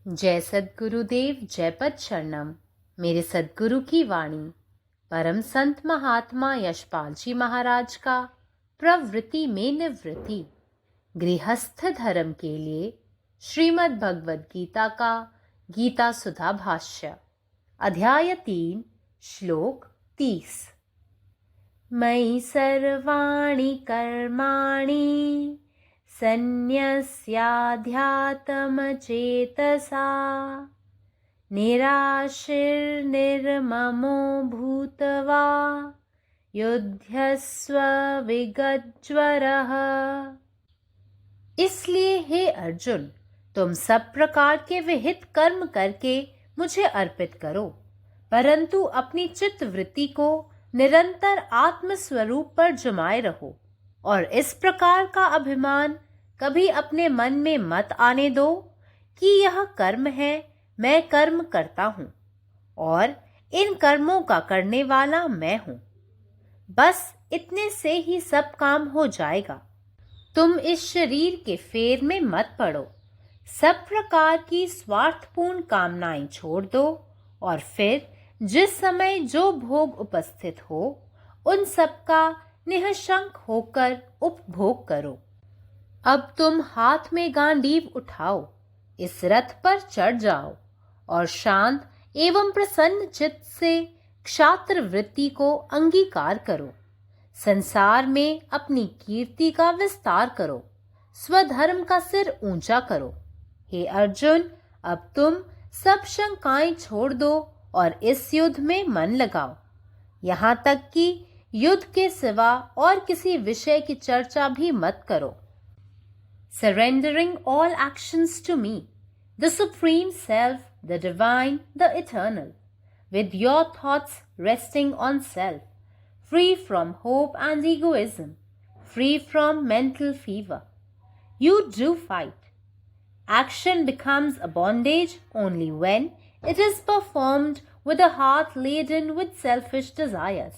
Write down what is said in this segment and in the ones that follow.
जय सद्गुरुदेव, जय पद शरणम। मेरे सद्गुरु की वाणी परम संत महात्मा यशपाल जी महाराज का प्रवृत्ति में निवृत्ति गृहस्थ धर्म के लिए श्रीमद् भगवद गीता का गीता सुधा भाष्य अध्याय 3 श्लोक 30। मयि सर्वाणि कर्माणि सन्न्यस्याध्यात्मचेतसा निराशीर्निर्ममो भूत्वा युध्यस्व विगज्वरः। इसलिए हे अर्जुन, तुम सब प्रकार के विहित कर्म करके मुझे अर्पित करो, परंतु अपनी चित्त वृत्ति को निरंतर आत्म स्वरूप पर जमाए रहो और इस प्रकार का अभिमान कभी अपने मन में मत आने दो कि यह कर्म है, मैं कर्म करता हूं और इन कर्मों का करने वाला मैं हूं। बस इतने से ही सब काम हो जाएगा। तुम इस शरीर के फेर में मत पड़ो, सब प्रकार की स्वार्थपूर्ण कामनाएं छोड़ दो और फिर जिस समय जो भोग उपस्थित हो उन सब का निःशंक होकर उपभोग करो। अब तुम हाथ में गांडीव उठाओ, इस रथ पर चढ़ जाओ और शांत एवं प्रसन्न चित्त से क्षात्र वृत्ति को अंगीकार करो। संसार में अपनी कीर्ति का विस्तार करो, स्वधर्म का सिर ऊंचा करो। हे अर्जुन, अब तुम सब शंकाएं छोड़ दो और इस युद्ध में मन लगाओ, यहाँ तक कि युद्ध के सिवा और किसी विषय की चर्चा भी मत करो। Surrendering all actions to me, the Supreme Self, the Divine, the Eternal, with your thoughts resting on self, free from hope and egoism, free from mental fever. You do fight. Action becomes a bondage only when it is performed with a heart laden with selfish desires.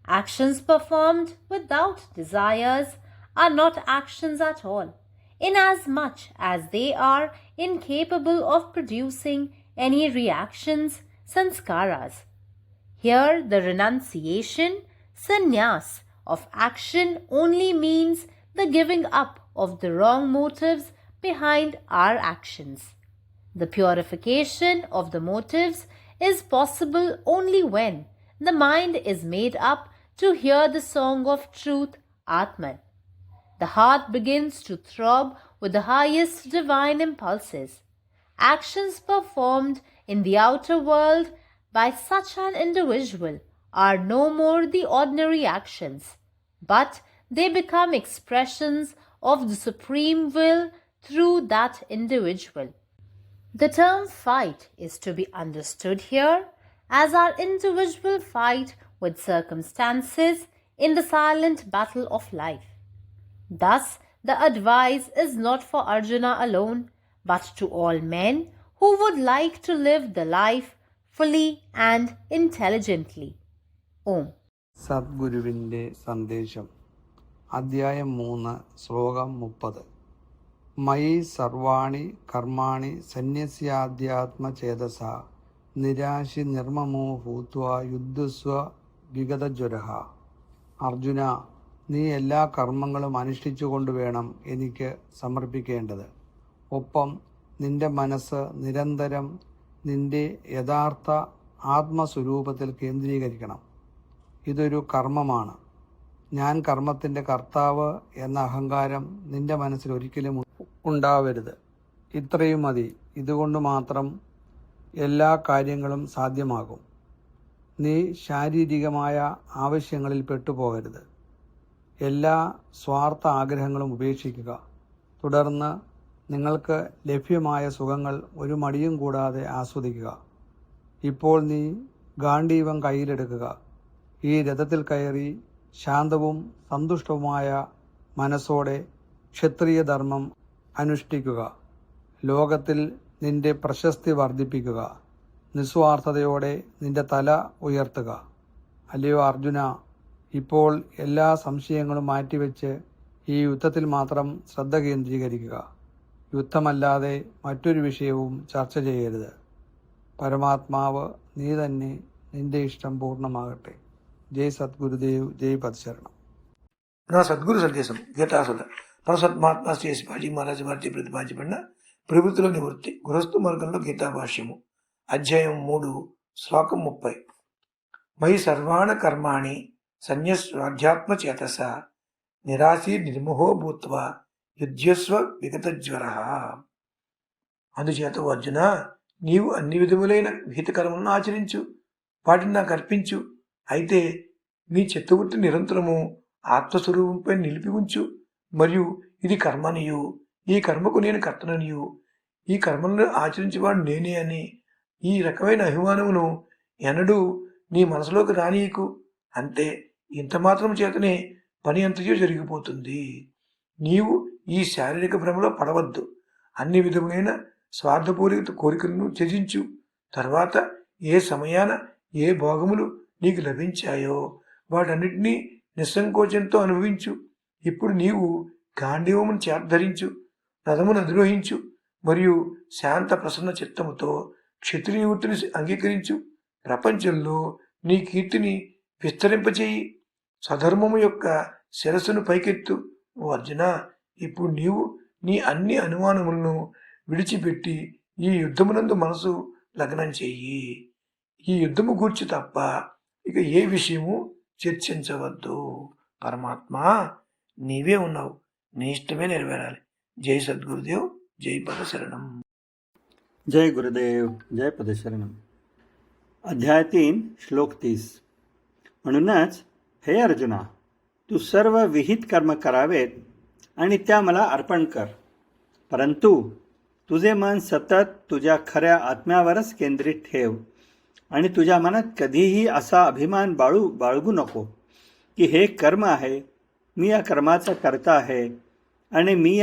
Actions performed without desires are not actions at all, inasmuch as they are incapable of producing any reactions, sanskaras. Here the renunciation, sannyas, of action only means the giving up of the wrong motives behind our actions. The purification of the motives is possible only when the mind is made up to hear the song of truth, Atman. The heart begins to throb with the highest divine impulses. Actions performed in the outer world by such an individual are no more the ordinary actions, but they become expressions of the supreme will through that individual. The term fight is to be understood here as our individual fight with circumstances in the silent battle of life. Thus, the advice is not for Arjuna alone, but to all men who would like to live the life fully and intelligently. Om. സദ്ഗുരുവിൻ്റെ സന്ദേശം അധ്യായം 3 ശ്ലോകം 30. മയി സർവാണി കർമാണി സന്യസ്യാധ്യാത്മചേതസ നിരാശി നിർമ്മമോ ഭൂത്വാ യുദ്ധസ്വ വിഗതജ്വരഃ. അർജുന, നീ എല്ലാ കർമ്മങ്ങളും അനുഷ്ഠിച്ചുകൊണ്ട് വേണം എനിക്ക് സമർപ്പിക്കേണ്ടത്. ഒപ്പം നിന്റെ മനസ്സ് നിരന്തരം നിന്റെ യഥാർത്ഥ ആത്മസ്വരൂപത്തിൽ കേന്ദ്രീകരിക്കണം. ഇതൊരു കർമ്മമാണ്. ഞാൻ കർമ്മത്തിൻ്റെ കർത്താവ് എന്ന അഹങ്കാരം നിന്റെ മനസ്സിൽ ഒരിക്കലും ഉണ്ടാവരുത്. ഇത്രയും മതി. ഇതുകൊണ്ട് മാത്രം എല്ലാ കാര്യങ്ങളും സാധ്യമാകും. നീ ശാരീരികമായ ആവശ്യങ്ങളിൽ പെട്ടുപോകരുത്. എല്ലാ സ്വാർത്ഥ ആഗ്രഹങ്ങളും ഉപേക്ഷിക്കുക. തുടർന്ന് നിങ്ങൾക്ക് ലഭ്യമായ സുഖങ്ങൾ ഒരു മടിയും കൂടാതെ ആസ്വദിക്കുക. ഇപ്പോൾ നീ ഗാണ്ഡീവം കയ്യിലെടുക്കുക. ഈ രഥത്തിൽ കയറി ശാന്തവും സന്തുഷ്ടവുമായ മനസ്സോടെ ക്ഷത്രിയ ധർമ്മം അനുഷ്ഠിക്കുക. ലോകത്തിൽ നിന്റെ പ്രശസ്തി വർദ്ധിപ്പിക്കുക. നിസ്വാർത്ഥതയോടെ നിന്റെ തല ഉയർത്തുക. അല്ലയോ അർജുന, ഇപ്പോൾ എല്ലാ സംശയങ്ങളും മാറ്റിവെച്ച് ഈ യുദ്ധത്തിൽ മാത്രം ശ്രദ്ധ കേന്ദ്രീകരിക്കുക. യുദ്ധമല്ലാതെ മറ്റൊരു വിഷയവും ചർച്ച ചെയ്യരുത്. പരമാത്മാവ് നീ തന്നെ, നിന്റെ ഇഷ്ടം പൂർണ്ണമാകട്ടെ. ജയ് సద్గురుదేవ్, జై పదశరణం. నా సద్గురు సందేశం గీతాసుధ పరసత్మాత్మ శ్రీ శివాజీ మహారాజు వారిచే ప్రతిపాదించబడిన ప్రవృత్తిలో నివృత్తి గృహస్థు మార్గంలో గీతాభాష్యము అధ్యాయం 3 శ్లోకం 30. మయి సర్వాణ కర్మాణి సన్యస్వాధ్యాత్మచేతస నిరాశీ నిర్మోహో భూత్వా యుధ్యస్వ విగతజ్వర. అందుచేత అర్జున, నీవు అన్ని విధములైన విహిత కర్మలను ఆచరించు, వాటిని నాకు అర్పించు. అయితే నీ చిత్తవృత్తి నిరంతరము ఆత్మస్వరూపంపై నిలిపి ఉంచు. మరియు ఇది కర్మనియు, ఈ కర్మకు నేను కర్తననియు, ఈ కర్మలను ఆచరించేవాడు నేనే అని ఈ రకమైన అభిమానమును ఎన్నడూ నీ మనసులోకి రానీయకు. అంతే, ఇంత మాత్రం చేతనే పని అంతయో జరిగిపోతుంది. నీవు ఈ శారీరక భ్రమలో పడవద్దు. అన్ని విధములైన స్వార్థపూరిత కోరికలను త్యజించు. తర్వాత ఏ సమయాన ఏ భోగములు నీకు లభించాయో వాటన్నిటినీ నిస్సంకోచంతో అనుభవించు. ఇప్పుడు నీవు గాంధీవమును చేతధరించు, రథమును అధిరోహించు, మరియు శాంత ప్రసన్న చిత్తముతో క్షత్రియ వృత్తిని అంగీకరించు. ప్రపంచంలో నీ కీర్తిని విస్తరింపచేయి. స్వధర్మము యొక్క శిరస్సును పైకెత్తు. ఓ అర్జున, ఇప్పుడు నీవు నీ అన్ని అనుమానములను విడిచిపెట్టి ఈ యుద్ధమునందు మనసు లగ్నం చెయ్యి. ఈ యుద్ధము గూర్చి తప్ప ఇక ఏ విషయము చర్చించవద్దు. పరమాత్మ నీవే ఉన్నావు, నీ ఇష్టమే నెరవేరాలి. జై సద్గురుదేవ్, జై పదశరణం. जय गुरुदेव, जय पदशरणम. अध्याय 3 श्लोक 30. म्हणूनच हे अर्जुना, तू सर्व विहित कर्म करावेत आणि त्या मला अर्पण कर. परंतु तुझे मन सतत तुझ्या खऱ्या आत्म्यावरच केंद्रित ठेव आणि तुझ्या मनात कधीही असा अभिमान बाळगू नको की हे कर्म आहे, मी या कर्माचा कर्ता आहे आणि मी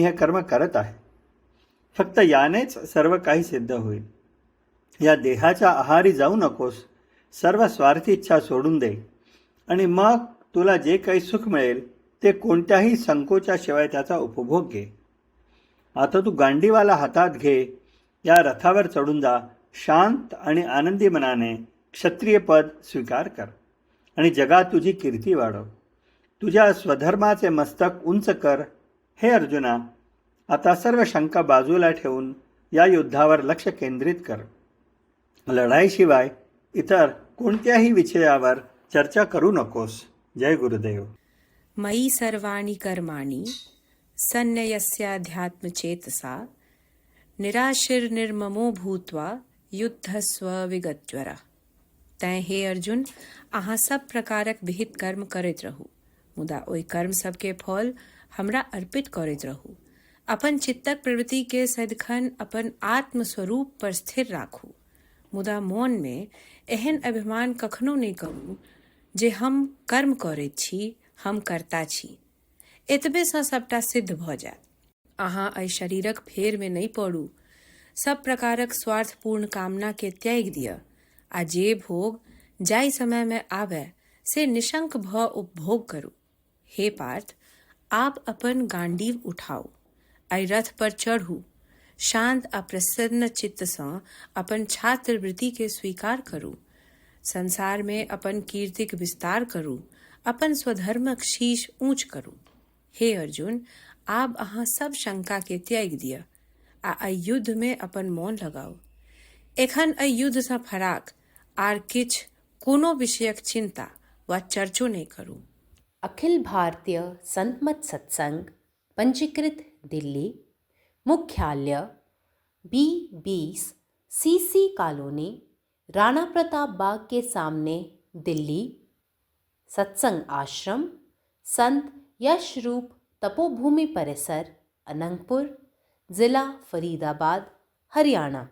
हे कर्म करत आहे. फक्त यानेच सर्व काही सिद्ध होईल. या देहाच्या आहारी जाऊ नकोस. सर्व स्वार्थी इच्छा सोडून दे आणि मग तुला जे काही सुख मिळेल ते कोणत्याही संकोचाशिवाय त्याचा उपभोग घे. आता तू गांडीवाला हातात घे, या रथावर चढून जा. शांत आणि आनंदी मनाने क्षत्रिय पद स्वीकार कर आणि जगात तुझी कीर्ती वाढव. तुझ्या स्वधर्माचे मस्तक उंच कर. हे अर्जुना, आता सर्व शंका बाजूला ठेवून या युद्धावर लक्ष केंद्रित कर. लढाईशिवाय इतर कोणत्याही विषयावर चर्चा करू नकोस. जय गुरुदेव. मयि सर्वाणि कर्माणि सन्न्यस्याध्यात्मचेतसा निराशिर्निर्ममो भूत्वा युद्धस्व विगतज्वरा. तैं हे अर्जुन, अहाँ सब प्रकारक विहित कर्म करैत रहू, मुदा ओहि कर्म सबके फल हमरा अर्पित करैत रहू. अपन चित्तक प्रवृत्ति के सदिखन अपन आत्मस्वरूप पर स्थिर राखू. मुदा मौन में एहन अभिमान कखनो नहीं करू जे हम कर्म करैत छी, हम करता छी. एतबे सँ सबटा सिद्ध भ जायत. अहाँ एहि शरीरक फेर में नहीं पड़ू. सब प्रकारक स्वार्थपूर्ण कामना के त्याग दिया आ जे भोग जाय समय में आवे से निशंक भ उपभोग करू. हे पार्थ, आप अपन गांडीव उठाओ, आई रथ पर चढ़ू. शांत आ प्रसन्न चित्त सँ अपन छात्रवृत्ति के स्वीकार करू. संसार में अपन कीर्तिक विस्तार करू. अपन स्वधर्मक शीश ऊंच करू. हे अर्जुन, आप अहाँ सब शंका के त्याग दिया आ एहि युद्ध में अपन मौन लगाओ. एखन एहि युद्ध सँ फराक आर किछ कोनो विषयक चिंता वा चर्चो नहीं करू. अखिल भारतीय संतमत सत्संग, पंजीकृत दिल्ली, मुख्यालय B20 CC colony, Rana Pratap Bagh के सामने, दिल्ली. सत्संग आश्रम संत यशरूप तपोभूमि परिसर, अनंगपुर, जिला फरीदाबाद, हरियाणा.